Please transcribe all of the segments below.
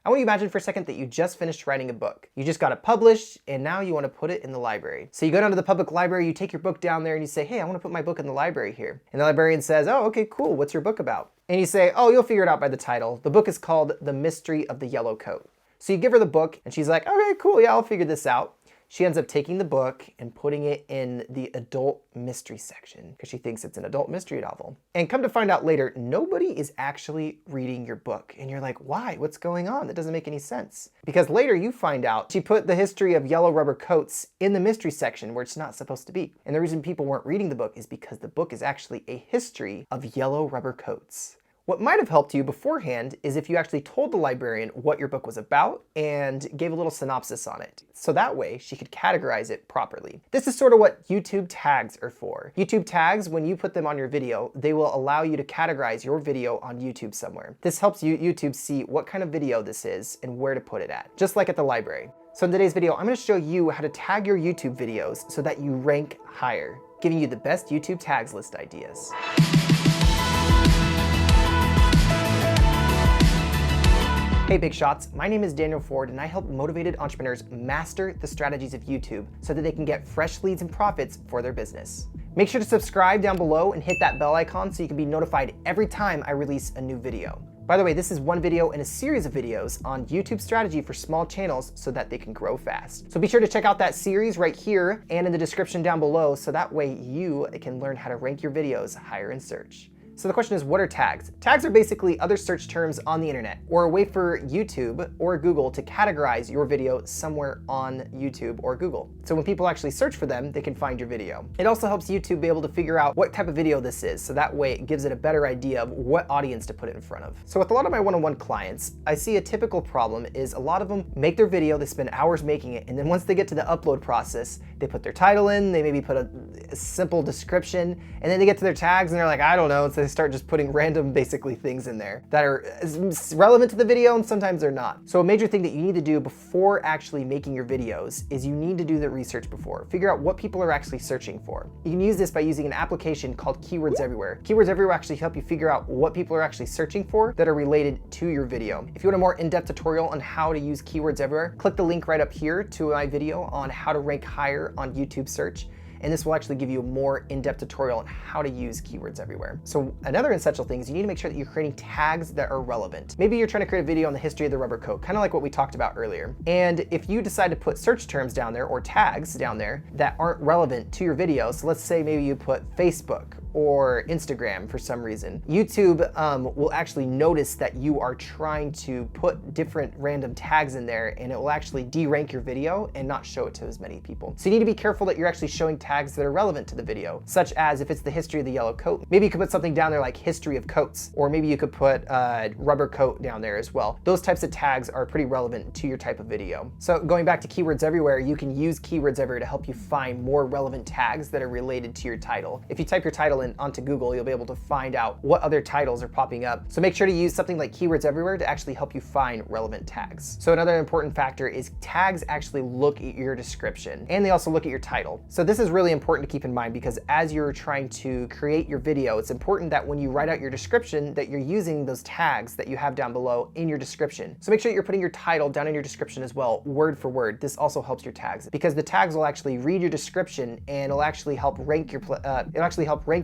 I want you to imagine for a second that you just finished writing a book. You just got it published and now you want to put it in the library. So you go down to the public library, you take your book down there and you say, hey, I want to put my book in the library here. And the librarian says, oh, okay, cool. What's your book about? And you say, oh, you'll figure it out by the title. The book is called The Mystery of the Yellow Coat. So you give her the book and she's like, okay, cool. Yeah, I'll figure this out. She ends up taking the book and putting it in the adult mystery section because she thinks it's an adult mystery novel. And come to find out later, nobody is actually reading your book. And you're like, why? What's going on? That doesn't make any sense. Because later you find out she put the history of yellow rubber coats in the mystery section where it's not supposed to be. And the reason people weren't reading the book is because the book is actually a history of yellow rubber coats. What might have helped you beforehand is if you actually told the librarian what your book was about and gave a little synopsis on it. So that way she could categorize it properly. This is sort of what YouTube tags are for. YouTube tags, when you put them on your video, they will allow you to categorize your video on YouTube somewhere. This helps YouTube see what kind of video this is and where to put it at, just like at the library. So in today's video, I'm going to show you how to tag your YouTube videos so that you rank higher, giving you the best YouTube tags list ideas. Hey Big Shots, my name is Daniel Ford and I help motivated entrepreneurs master the strategies of YouTube so that they can get fresh leads and profits for their business. Make sure to subscribe down below and hit that bell icon so you can be notified every time I release a new video. By the way, this is one video in a series of videos on YouTube strategy for small channels so that they can grow fast. So be sure to check out that series right here and in the description down below so that way you can learn how to rank your videos higher in search. So the question is, what are tags? Tags are basically other search terms on the internet, or a way for YouTube or Google to categorize your video somewhere on YouTube or Google. So when people actually search for them, they can find your video. It also helps YouTube be able to figure out what type of video this is, so that way it gives it a better idea of what audience to put it in front of. So with a lot of my one-on-one clients, I see a typical problem is a lot of them make their video, they spend hours making it, and then once they get to the upload process, they put their title in, they maybe put a simple description, and then they get to their tags and they're like, I don't know, so they start just putting random basically things in there that are relevant to the video and sometimes they're not. So a major thing that you need to do before actually making your videos is you need to do the research before. Figure out what people are actually searching for. You can use this by using an application called Keywords Everywhere. Keywords Everywhere actually help you figure out what people are actually searching for that are related to your video. If you want a more in-depth tutorial on how to use Keywords Everywhere, click the link right up here to my video on how to rank higher on YouTube search. And this will actually give you a more in-depth tutorial on how to use Keywords Everywhere. So another essential thing is you need to make sure that you're creating tags that are relevant. Maybe you're trying to create a video on the history of the rubber coat, kind of like what we talked about earlier. And if you decide to put search terms down there or tags down there that aren't relevant to your video, so let's say maybe you put Facebook or Instagram for some reason, YouTube will actually notice that you are trying to put different random tags in there and it will actually de-rank your video and not show it to as many people. So you need to be careful that you're actually showing tags that are relevant to the video, such as if it's the history of the yellow coat, maybe you could put something down there like history of coats, or maybe you could put rubber coat down there as well. Those types of tags are pretty relevant to your type of video. So going back to Keywords Everywhere, you can use Keywords Everywhere to help you find more relevant tags that are related to your title. If you type your title in onto Google, you'll be able to find out what other titles are popping up. So make sure to use something like Keywords Everywhere to actually help you find relevant tags. So another important factor is tags actually look at your description and they also look at your title. So this is really important to keep in mind because as you're trying to create your video, it's important that when you write out your description that you're using those tags that you have down below in your description. So make sure that you're putting your title down in your description as well, word for word. This also helps your tags because the tags will actually read your description and it'll actually help rank your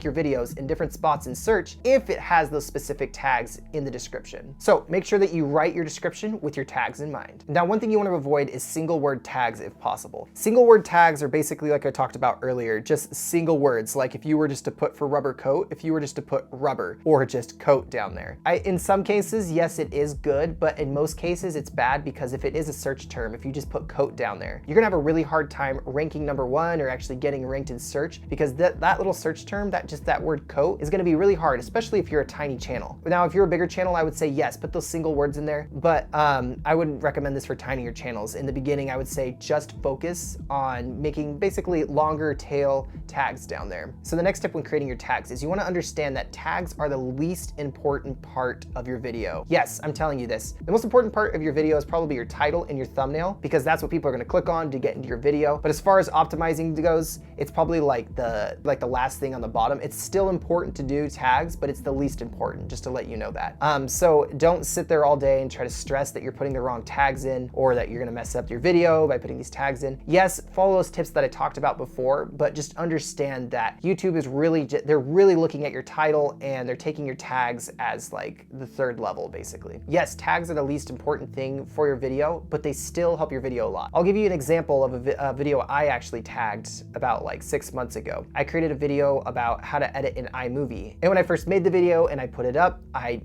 videos in different spots in search if it has those specific tags in the description. So make sure that you write your description with your tags in mind. Now, one thing you want to avoid is single word tags if possible. Single word tags are basically, like I talked about earlier, just single words. Like if you were just to put for rubber coat, if you were just to put rubber or just coat down there. In some cases, yes, it is good, but in most cases it's bad because if it is a search term, if you just put coat down there, you're gonna have a really hard time ranking #1 or actually getting ranked in search because that little search term, that word coat is gonna be really hard, especially if you're a tiny channel. Now, if you're a bigger channel, I would say yes, put those single words in there, but I wouldn't recommend this for tinier channels. In the beginning, I would say just focus on making basically longer tail tags down there. So the next step when creating your tags is you wanna understand that tags are the least important part of your video. Yes, I'm telling you this. The most important part of your video is probably your title and your thumbnail because that's what people are gonna click on to get into your video. But as far as optimizing goes, it's probably like the last thing on the bottom. It's still important to do tags, but it's the least important, just to let you know that. So don't sit there all day and try to stress that you're putting the wrong tags in or that you're gonna mess up your video by putting these tags in. Yes, follow those tips that I talked about before, but just understand that YouTube is really, they're really looking at your title and they're taking your tags as like the third level, basically. Yes, tags are the least important thing for your video, but they still help your video a lot. I'll give you an example of a video I actually tagged about like 6 months ago. I created a video about how to edit in iMovie. And when I first made the video and I put it up, I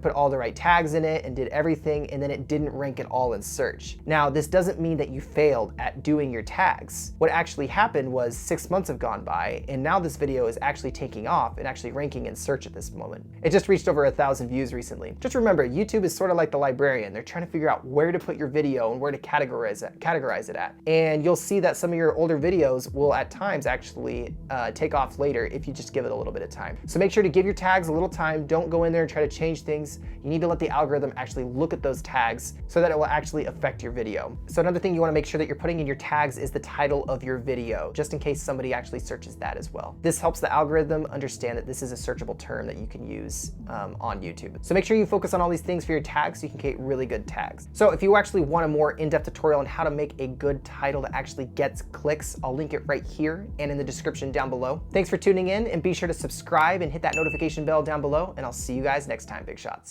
put all the right tags in it and did everything, and then it didn't rank at all in search. Now, this doesn't mean that you failed at doing your tags. What actually happened was 6 months have gone by, and now this video is actually taking off and actually ranking in search at this moment. It just reached over 1,000 views recently. Just remember, YouTube is sort of like the librarian. They're trying to figure out where to put your video and where to categorize it at. And you'll see that some of your older videos will at times actually take off later if you just give it a little bit of time. So make sure to give your tags a little time. Don't go in there and try to change things. You need to let the algorithm actually look at those tags so that it will actually affect your video. So another thing you want to make sure that you're putting in your tags is the title of your video, just in case somebody actually searches that as well. This helps the algorithm understand that this is a searchable term that you can use on YouTube. So make sure you focus on all these things for your tags so you can create really good tags. So if you actually want a more in-depth tutorial on how to make a good title that actually gets clicks, I'll link it right here and in the description down below. Thanks for tuning in, and be sure to subscribe and hit that notification bell down below, and I'll see you guys next time, Big Shots.